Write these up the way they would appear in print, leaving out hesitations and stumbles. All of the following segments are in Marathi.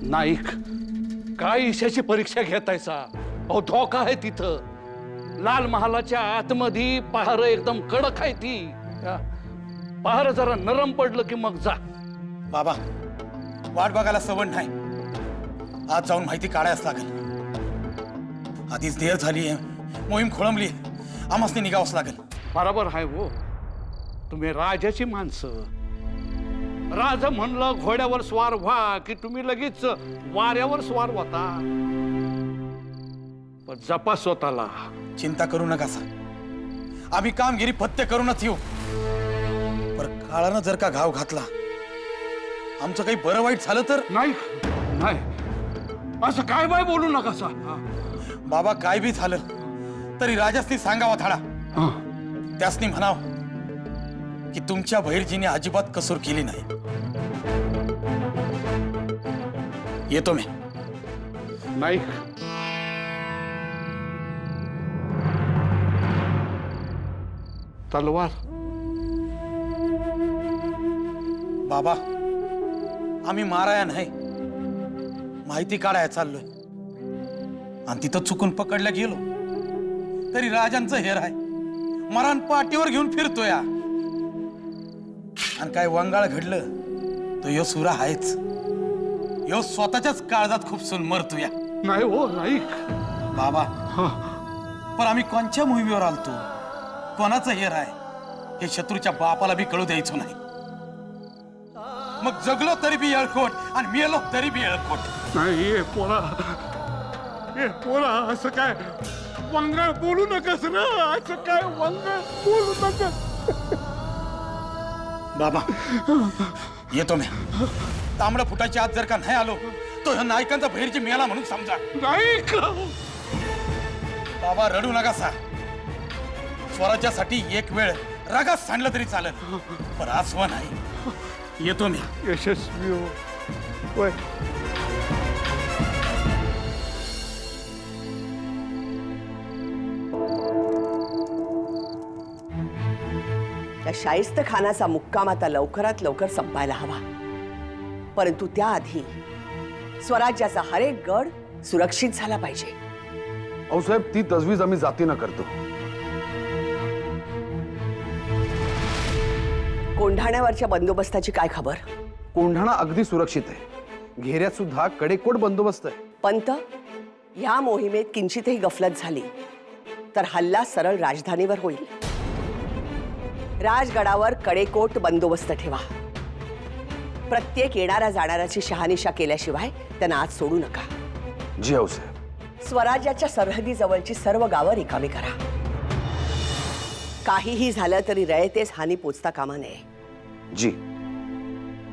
नाईक, काय ईशाची परीक्षा घेतायचा? अहो धोका आहे तिथं। लाल महालाच्या आतमध्ये पहार एकदम कडक आहे ती। पहार जरा नरम पडलं की मग जा। बाबा, वाट बघायला सवय नाही, आज जाऊन माहिती काढायच लागेल। आधीच देर झाली आहे, मोहीम खोळंबली, आम्हासनी निघावंच लागेल। बरोबर आहे वो, तुम्ही राजाची माणसं। राजा म्हणलं घोड्यावर स्वार व्हा की तुम्ही लगेच वाऱ्यावर स्वार होता। पण जपा स्वतःला। चिंता करू नका सा, आम्ही कामगिरी पत्ते करूनच येऊ। पर काळानं जर का घाव घातला, आमचं काही बरं वाईट झालं तर? नाही नाही, असं काय बाय बोलू नका सा। बाबा, काय बी झालं तरी राजासनी सांगावा धाडा। त्यासनी म्हणाव की तुमच्या बहिर्जीने अजिबात कसूर केली नाही। येतो मी। नाईक, तलवार। बाबा, आम्ही माराया नाही, माहिती काढायला चाललोय। आणि तिथं चुकून पकडल्या गेलो तरी राजांचं हेर आहे, मरण पाठीवर घेऊन फिरतोय। आणि काय वंगाळ घडलं तो यो सुरा आहेच, यो स्वतःच्याच काळजात खुपसून मरतोय। नाही हो नाईक। बाबा, पण आम्ही कोणच्या मोहिमेवर आलतो, कोणाचं हेर आहे हे शत्रूच्या बापाला बी कळू द्यायचो नाही। मग जगलो तरी बी येळकोट आणि मेलो तरी बी येळकोट। नाही पोरा, असं काय वंगाळ बोलू नकस ना, असं काय वंगाळ बोलू नकस। बाबा, येतो मी। तांबडं फुटाच्या आत जर का नाही आलो तो ह्या नायकांचा बहिर्जी मेला म्हणून समजा। नाईक, बाबा रडू नका सा, स्वराज्यासाठी एक वेळ रागात सांडलं तरी चालेल, पण आसव नाही। येतो मी। यशस्वी हो। होय। त्या शाहिस्त खानाचा मुक्काम आता लवकरात लवकर संपायला हवा, परंतु त्याआधी स्वराज्याचा हरेक गड सुरक्षित झाला पाहिजे। अहो साहेब, ती तजवीज आम्ही जातीनं करतो। कोंढाण्यावरच्या बंदोबस्ताची काय खबर? कोंढाणा अगदी सुरक्षित आहे, घेऱ्यात सुद्धा कडेकोट बंदोबस्त आहे। पंत, ह्या मोहिमेत किंचितही गफलत झाली तर हल्ला सरळ राजधानीवर होईल। राजगडावर कडेकोट बंदोबस्त ठेवा। प्रत्येक येणाऱ्या जाणाऱ्याची शहानिशा केल्याशिवाय त्यांना आज सोडू नका। जी हो साहेब। स्वराज्याच्या सरहदी जवळची सर्व गावं रिकामी करा। काहीही झालं तरी रयतेस हानी पोचता कामा नये। जी।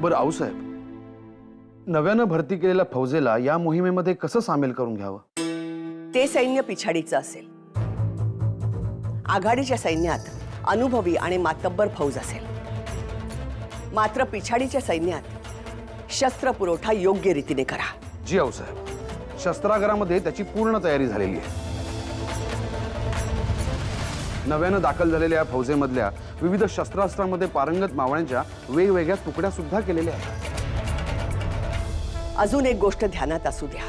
बरं आऊसाहेब, नव्यानं भरती केलेल्या फौजेला या मोहिमेमध्ये कसं सामील करून घ्यावं? ते सैन्य पिछाडीचं असेल। आघाडीच्या सैन्यात अनुभवी आणि मातब्बर फौज असेल, मात्र पिछाडीच्या सैन्यात शस्त्र पुरवठा योग्य रीतीने करा। जी आऊसाहेब, शस्त्रागारामध्ये त्याची पूर्ण तयारी झालेली आहे। नव्यानं दाखल झालेल्या या फौजेमधल्या विविध शस्त्रास्त्रांमध्ये पारंगत मावळ्यांच्या वेगवेगळ्या तुकड्या सुद्धा केलेल्या आहेत। अजून एक गोष्ट ध्यानात असू द्या,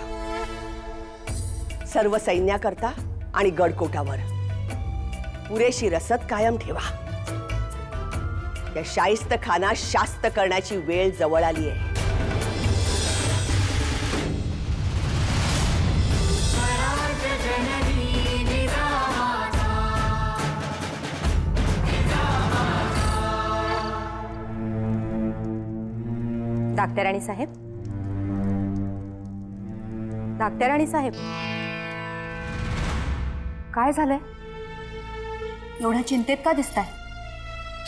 सर्व सैन्याकरता आणि गडकोटावर पुरेशी रसद कायम ठेवा। या शाहिस्त खाना शास्त करण्याची वेळ जवळ आली आहे। डाक्टराणी साहेब, डाक्टराणी साहेब, काय झालंय? एवढ्या चिंतेत का दिसताय?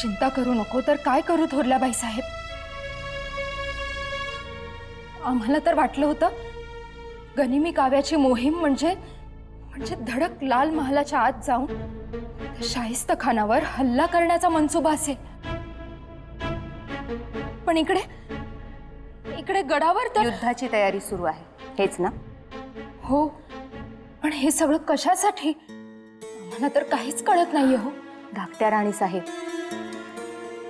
चिंता करू नको तर काय करू थोरल्याबाई साहेब? आम्हाला तर वाटलं होतं गनिमी काव्याची मोहीम म्हणजे धडक लाल महालाच्या आत जाऊन शाहिस्त खानावर हल्ला करण्याचा मनसुबा असेल, पण इकडे गडावर तर युद्धाची तयारी सुरू आहे, हेच ना? हो, पण हे सगळं कशासाठी आम्हाला तर काहीच कळत नाहीये हो। धाकट्या राणी साहेब,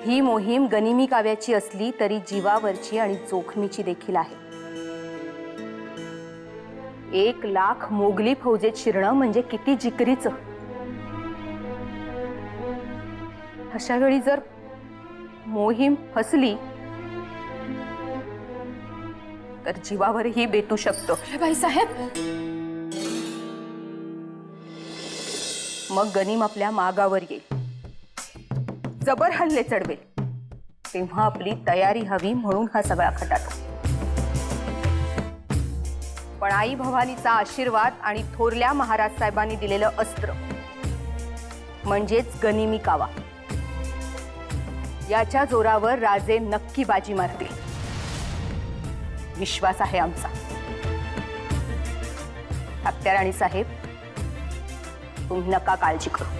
ही मोहीम गनिमी काव्याची असली तरी जीवावरची आणि जोखमीची देखील आहे। 1,00,000 मोगली फौजेत शिरणं म्हणजे किती जिकरीचं. अशा वेळी जर मोहीम फसली तर जीवावरही बेतू शकतो. बाईसाहेब, मग गनीम आपल्या मागावर येईल, जबर हल्ले चढवेल. तेव्हा आपली तयारी हवी म्हणून हा सगळा खटाटो. पण आई भवानीचा आशीर्वाद आणि थोरल्या महाराज साहेबांनी दिलेलं अस्त्र म्हणजेच गनिमी कावा, याच्या जोरावर राजे नक्की बाजी मारतील. विश्वास आहे आमचा. हत्या राणी साहेब, तुम्ही नका काळजी करू.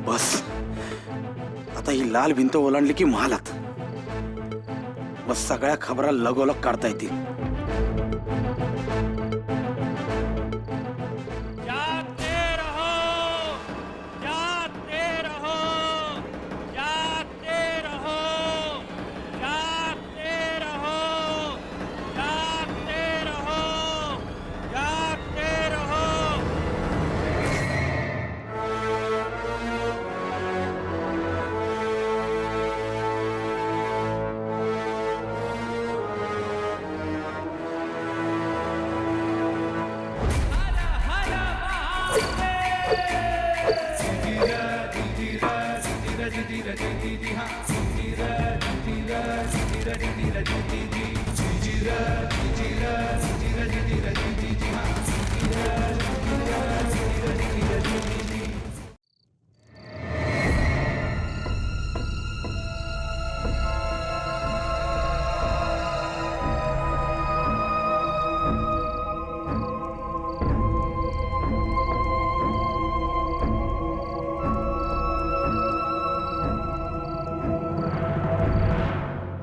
बस आता ही लाल भिंत ओलांडली की महालात बस सगळ्या खबरा लगोलग काढता येतील.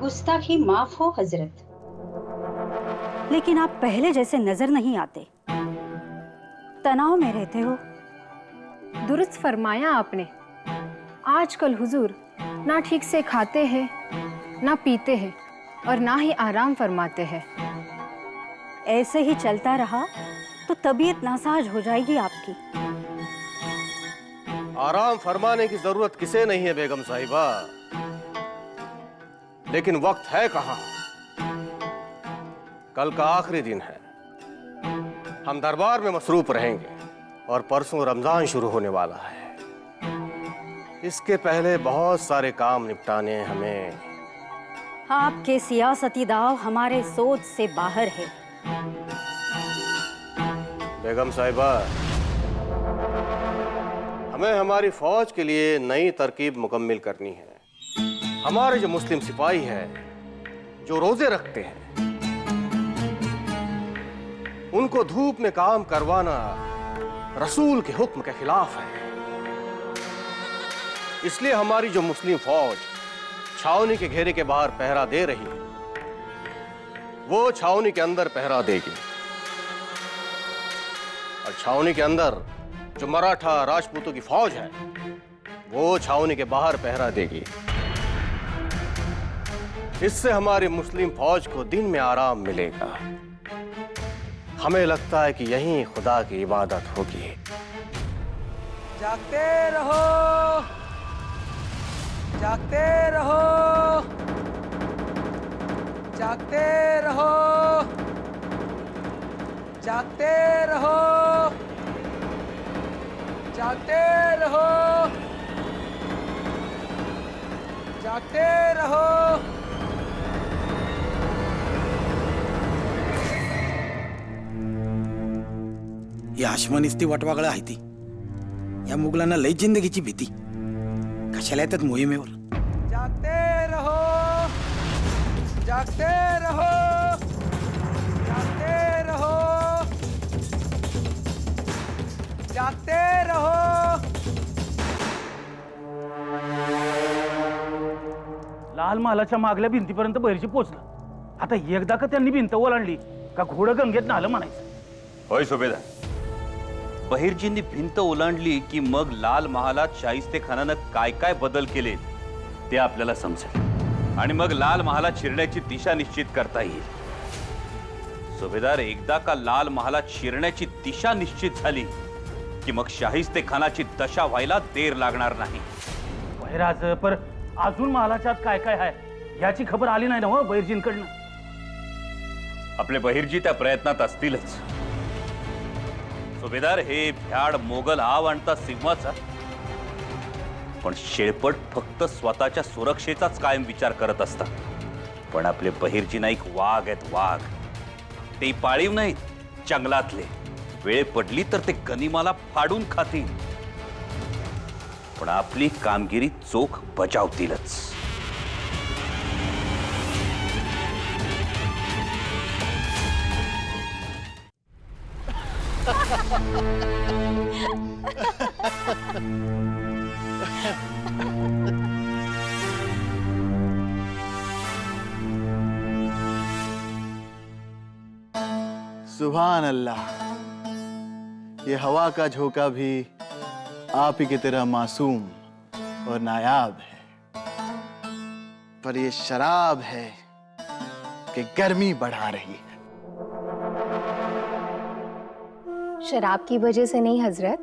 गुस्ताखी माफ हो हजरत, लेकिन आप पहले जैसे नजर नहीं आते. तनाव में रहते हो. दुरुस्त फरमाया आपने. आजकल हुजूर ना ठीक से खाते हैं, ना पीते हैं और ना ही आराम फरमाते हैं. ऐसे ही चलता रहा तो तबीयत नासाज हो जाएगी आपकी. आराम फरमाने की जरूरत किसे नहीं है बेगम साहिबा, लेकिन वक्त है कहां. कल का आखिरी दिन है. हम दरबार में मसरूफ रहेंगे और परसों रमजान शुरू होने वाला है. इसके पहले बहुत सारे काम निपटाने हैं हमें. आपके सियासती दाव हमारे सोच से बाहर है. बेगम साहिबा, हमें हमारी फौज के लिए नई तरकीब मुकम्मिल करनी है. हमारे जो मुस्लिम सिपाही हैं, जो रोजे रखते हैं, उनको धूप में काम करवाना रसूल के हुक्म के खिलाफ है. इसलिए हमारी जो मुस्लिम फौज छावनी के घेरे के बाहर पहरा दे रही है, वो छावनी के अंदर पहरा देगी. और छावनी के अंदर जो मराठा राजपूतों की फौज है, वो छावनी के बाहर पहरा देगी. इससे हमारी मुस्लिम फौज को दिन में आराम मिलेगा. हमें लगता है कि यहीं खुदा की इबादत होगी. जागते रहो, जागते रहो, जागते रहो, जागते रहो, जागते रहो, जागते रहो. ही आश्मनिस्ती वटवागळं आहे ती. या मुघलांना लई जिंदगीची भीती. कशाला येतात मोहिमेवर. जागते रहो, जागते रहो, जागते रहो, जागते रहो. लाल महालाच्या मागल्या भिंतीपर्यंत बहिर्जी पोहोचलं. आता एकदा का त्यांनी भिंत ओलांडली का घोडं गंगेत आलं म्हणायचं. होय सुभेदार, बहिर्जींनी भिंत ओलांडली की मग लाल महालात शाहिस्तेखानानं काय काय बदल केले ते आपल्याला समजेल आणि मग लाल महालात शिरण्याची दिशा निश्चित करता येईल. सुभेदार, एकदा का लाल महालात शिरण्याची दिशा निश्चित झाली की मग शाहिस्तेखानाची दशा व्हायला देर लागणार नाही. राज, पर अजून महालाच्या आत काय काय आहे याची खबर आली नाही ना हो बहिर्जींकडनं. आपले बहिर्जी त्या प्रयत्नात असतीलच. सुभेदार, हे भ्याड मोगल आव आणता सिंहाचा, पण शेळपट फक्त स्वतःच्या सुरक्षेचाच कायम विचार करत असतात. पण आपले बहिर्जी नाईक वाघ आहेत, वाघ. ते पाळीव नाहीत, जंगलातले. वेळ पडली तर ते गनिमाला फाडून खातील, पण आपली कामगिरी चोख बजावतीलच. सुभान अल्लाह, ये हवा का झोंका भी आप ही की तरह मासूम और नायाब है, पर ये शराब है कि गर्मी बढ़ा रही है. शराब की वजह से नहीं हजरत,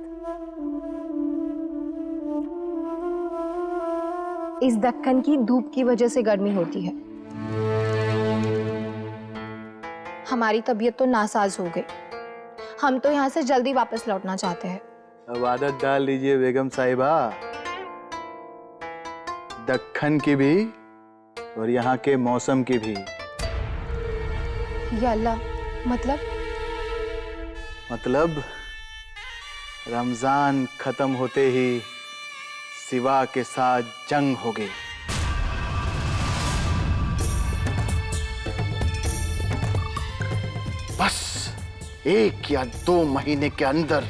इस दक्कन की धूप की वजह से गर्मी होती है. हमारी तबीयत तो नासाज हो गई. हम तो यहाँ से जल्दी वापस लौटना चाहते हैं. अब आदत डाल लीजिए बेगम साहिबा, दक्कन की भी और यहाँ के मौसम की भी. या अल्लाह, मतलब रमजान खत्म होते ही सिवा के साथ जंग हो गई. बस 1 या 2 महीने के अंदर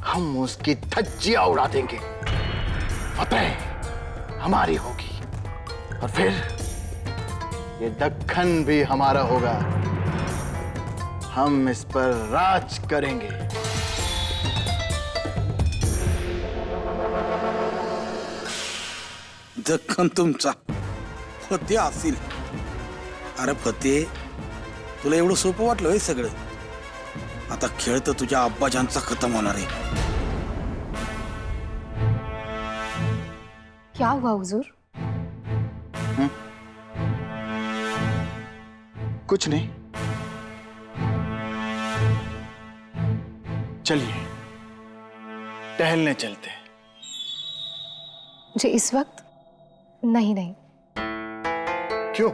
हम उसकी धज्जियां उड़ा देंगे. फतेह हमारी होगी और फिर ये दक्कन भी हमारा होगा. हम इस पर राज करेंगे. दख्खन तुमचा फते असेल. अरे फते, तुला एवढं सोपं वाटलं हे सगळं? आता खेळ तर तुझ्या अब्बाजांचा खतम होणार आहे. क्या हुआ हुजूर? कुछ नहीं. चलिए टहलने चलते हैं. जी इस वक्त नहीं. क्यों?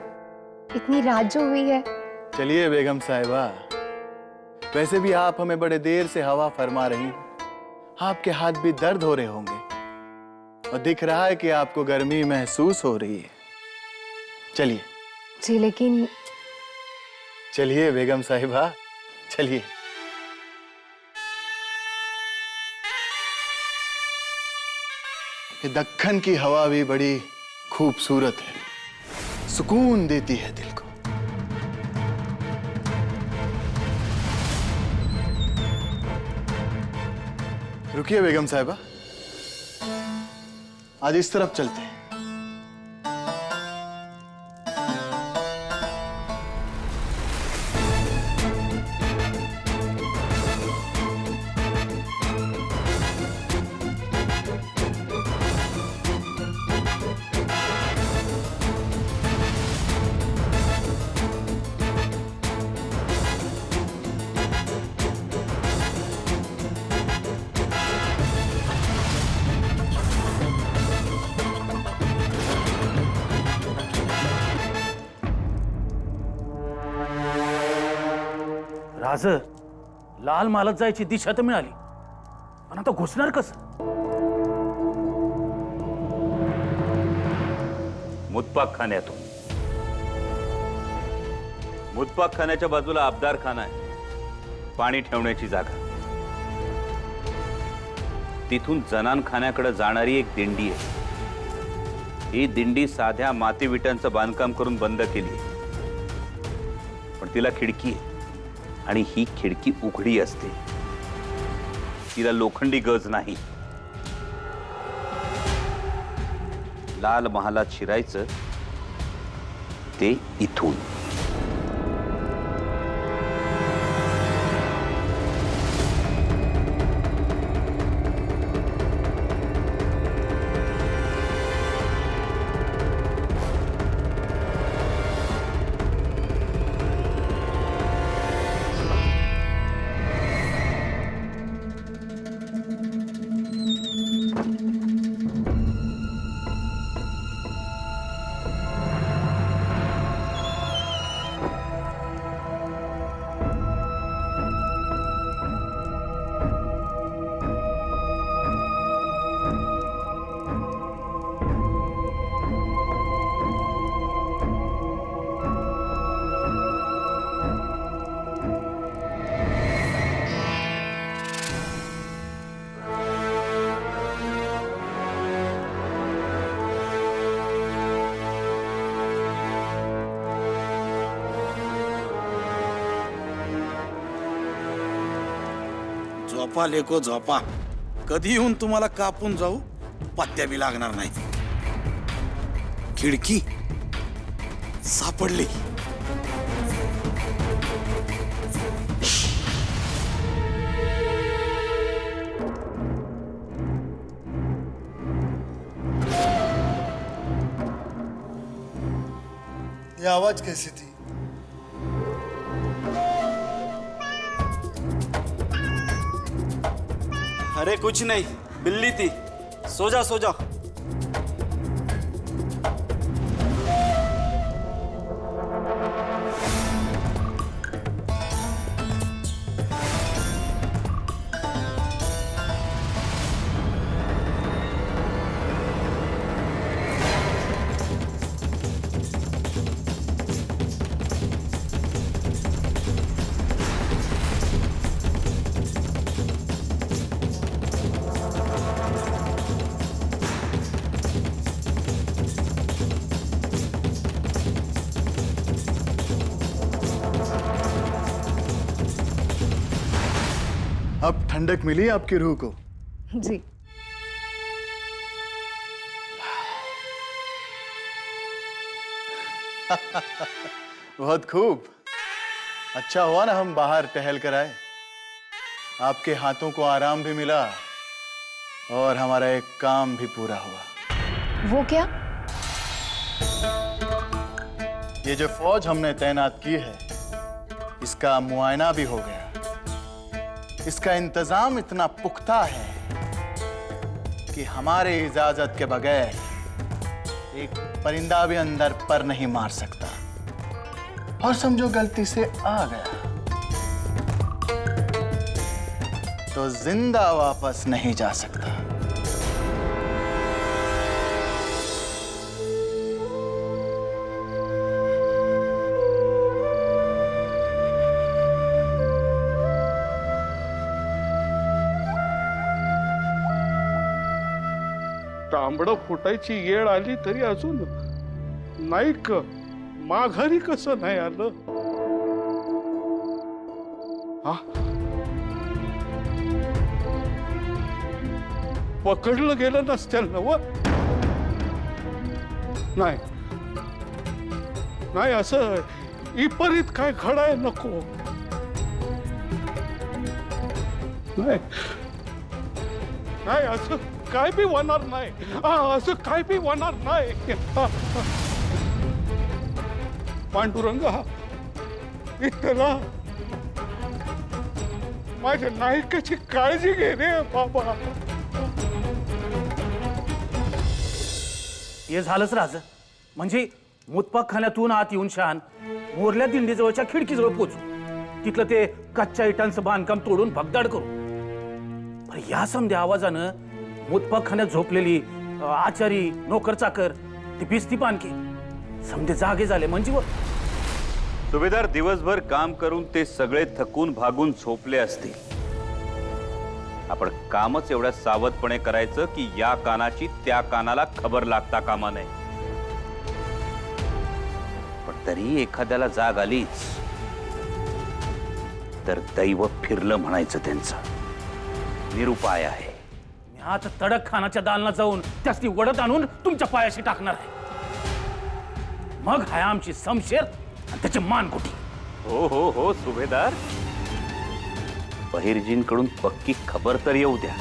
इतनी रात जो हुई है. चलिए बेगम साहिबा, वैसे भी आप हमें बड़े देर से हवा फरमा रही हैं. आपके हाथ भी दर्द हो रहे होंगे और दिख रहा है कि आपको गर्मी महसूस हो रही है. चलिए. जी लेकिन चलिए बेगम साहिबा, चलिए. ये दक्कन की हवा भी बड़ी खूबसूरत है, सुकून देती है दिल को. रुकिए बेगम साहिबा, आज इस तरफ चलते हैं. राज, लाल महालात जायची दिशा तर मिळाली, पण आता घुसणार कसं? मुतपाकखान्यातून. मुतपाकखान्याच्या बाजूला अब्दारखाना आहे, पाणी ठेवण्याची जागा. तिथून जनानखान्याकडे जाणारी एक दिंडी आहे. ही दिंडी साध्या माती विटांचं बांधकाम करून बंद केली, पण तिला खिडकी आहे आणि ही खिडकी उघडी असते, तिला लोखंडी गज नाही. लाल महालात शिरायचं ते इथून. झोपा लेको झोपा, कधी येऊन तुम्हाला कापून जाऊ पत्त्या बी लागणार नाही. खिडकी सापडली. ये आवाज कैसी थी? अरे कुछ नहीं, बिल्ली थी. सो जा सो जा. अब ठंडक मिली आपकी रूह को? जी. बहुत खूब. अच्छा हुआ ना हम बाहर टहल कर आए. आपके हाथों को आराम भी मिला और हमारा एक काम भी पूरा हुआ. वो क्या? ये जो फौज हमने तैनात की है, इसका मुआयना भी हो गया. इसका इंतजाम इतना पुख्ता है कि हमारे इजाजत के बगैर एक परिंदा भी अंदर पर नहीं मार सकता. और समझो गलती से आ गया तो जिंदा वापस नहीं जा सकता. तांबडं फुटायची येळ आली तरी अजून नाही क माघारी कसं नाही आलं? हा, पकडलं गेलं नसतील ना? नाही नाही, असं विपरीत काय घडाय नको. नाही नाही, असं काय बी होणार नाही. असं काय बी होणार नाही. पांडुरंगा, इतला माझ्या नायकाची काळजी घे रे बाबा. हे झालंच राज. म्हणजे मुतपाकखान्यातून आत येऊन शान मोरल्या दिंडीजवळच्या खिडकीजवळ पोचू, तिथलं ते कच्च्या इटांचं बांधकाम तोडून भगदाड करू. पण या समध्या आवाजानं मुतपाकखान्यात झोपलेली आचारी नोकर चाकर ती भिजती पानकी समजे जागे झाले. म्हणजे सुभेदार दिवसभर काम करून ते सगळे थकून भागून झोपले असतील. आपण कामच एवढ्या सावधपणे करायचं की या कानाची त्या कानाला खबर लागता कामा नये. तरी एखाद्याला जाग आलीच तर दैव फिरलं म्हणायचं त्यांचं निरुपाय आहे. मी आता तडक खानाच्या दालनात जाऊन त्यासनी वडत आणून तुमच्या पायाशी टाकणार आहे. मग हाय आमची समशेर आणि त्याची मानकुटी. हो हो हो सुभेदार, बहिर्जींकडून पक्की खबर तर येऊ द्या.